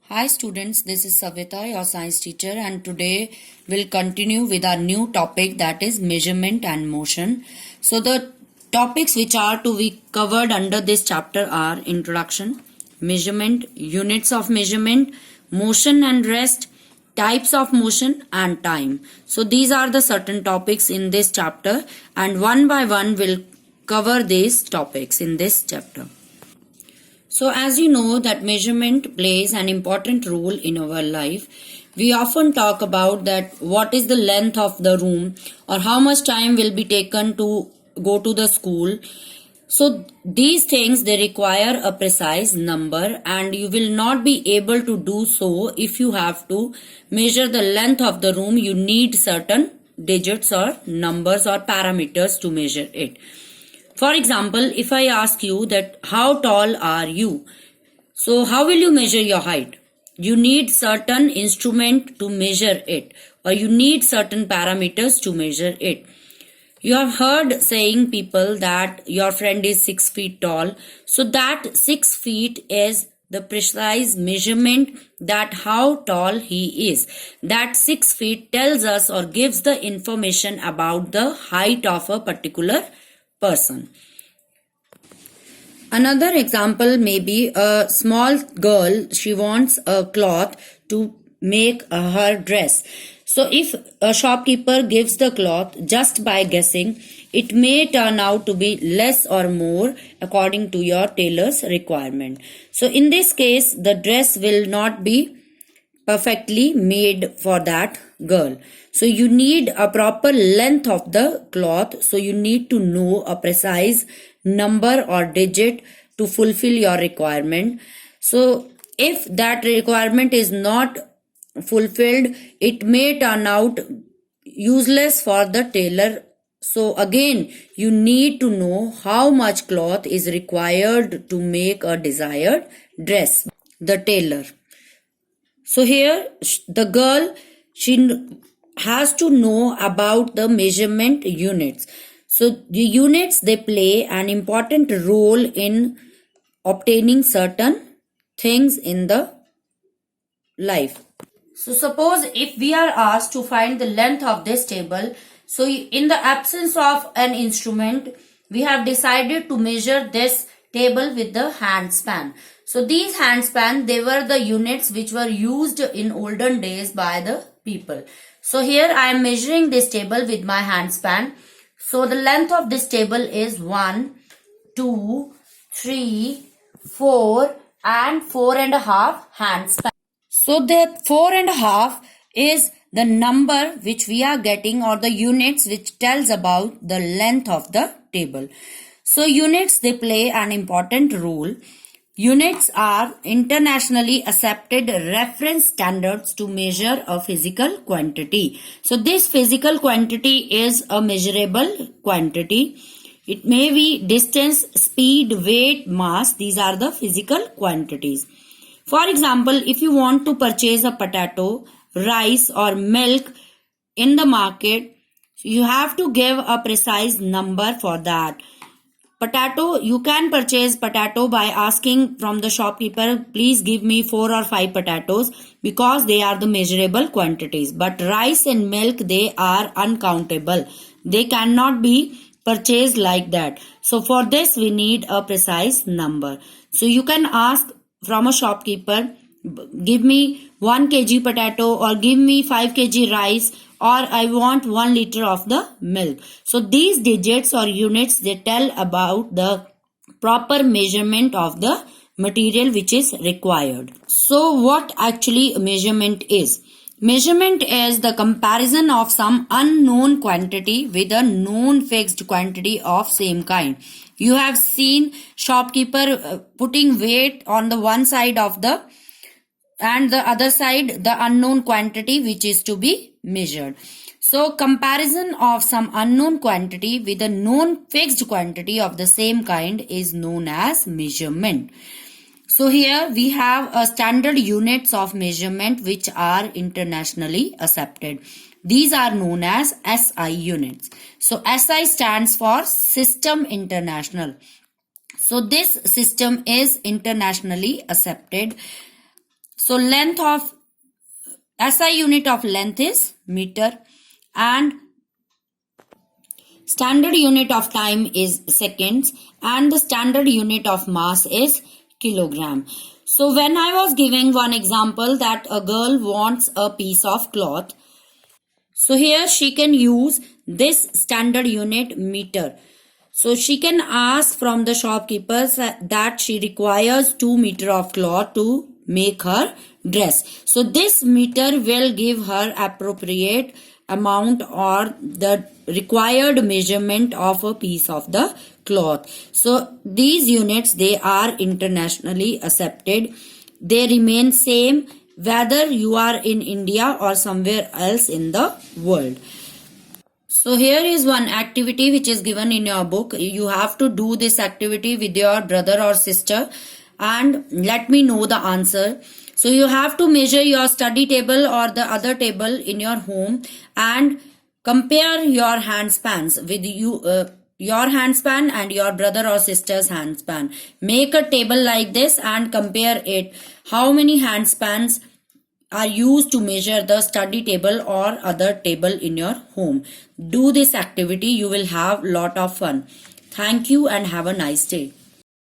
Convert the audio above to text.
Hi students, this is Savita, your science teacher, and today we'll continue with our new topic, that is measurement and motion. So the topics which are to be covered under this chapter are introduction, measurement, units of measurement, motion and rest, types of motion and time. So these are the certain topics in this chapter, and one by one we'll cover these topics in this chapter. So as you know that measurement plays an important role in our life. We often talk about that what is the length of the room or how much time will be taken to go to the school. So these things, they require a precise number, and you will not be able to do so if you have to measure the length of the room. You need certain digits or numbers or parameters to measure it. For example, if I ask you that how tall are you? So how will you measure your height? You need certain instrument to measure it, or you need certain parameters to measure it. You have heard saying people that your friend is 6 feet tall. So that 6 feet is the precise measurement that how tall he is. That 6 feet tells us or gives the information about the height of a particular person. Another example may be a small girl, she wants a cloth to make her dress. So if a shopkeeper gives the cloth just by guessing, it may turn out to be less or more according to your tailor's requirement. So in this case, the dress will not be perfectly made for that girl. So you need a proper length of the cloth. So you need to know a precise number or digit to fulfill your requirement. So if that requirement is not fulfilled, it may turn out useless for the tailor. So again, you need to know how much cloth is required to make a desired dress. The tailor. So here the girl, she has to know about the measurement units. So the units, they play an important role in obtaining certain things in the life. So suppose if we are asked to find the length of this table, so in the absence of an instrument, we have decided to measure this table with the hand span. So these hand span, they were the units which were used in olden days by the people. So here I am measuring this table with my hand span. So the length of this table is 1, 2, 3, 4 and 4.5 hand span. So the 4.5 is the number which we are getting, or the units which tells about the length of the table. So units, they play an important role. Units are internationally accepted reference standards to measure a physical quantity. So this physical quantity is a measurable quantity. It may be distance, speed, weight, mass. These are the physical quantities. For example, if you want to purchase a potato, rice or milk in the market, you have to give a precise number for that. Potato, you can purchase potato by asking from the shopkeeper, please give me 4 or 5 potatoes, because they are the measurable quantities. But rice and milk, they are uncountable. They cannot be purchased like that. So for this, we need a precise number. So you can ask from a shopkeeper, give me 1 kg potato, or give me 5 kg rice, or I want 1 liter of the milk. So these digits or units, they tell about the proper measurement of the material which is required. So what actually measurement is? Measurement is the comparison of some unknown quantity with a known fixed quantity of same kind. You have seen shopkeeper putting weight on the one side of the, and the other side the unknown quantity which is to be measured. So comparison of some unknown quantity with a known fixed quantity of the same kind is known as measurement. So here we have a standard units of measurement which are internationally accepted. These are known as SI units. So SI stands for System International. So this system is internationally accepted. So length of SI unit of length is meter, and standard unit of time is seconds, and the standard unit of mass is kilogram. So when I was giving one example that a girl wants a piece of cloth, so here she can use this standard unit meter. So she can ask from the shopkeepers that she requires 2 meter of cloth to make her dress. So this meter will give her appropriate amount or the required measurement of a piece of the cloth. So these units, they are internationally accepted. They remain same whether you are in India or somewhere else in the world. So here is one activity which is given in your book. You have to do this activity with your brother or sister and let me know the answer. So you have to measure your study table or the other table in your home and compare your handspans with your handspan and your brother or sister's handspan. Make a table like this and compare it. How many handspans are used to measure the study table or other table in your home. Do this activity. You will have lot of fun. Thank you and have a nice day.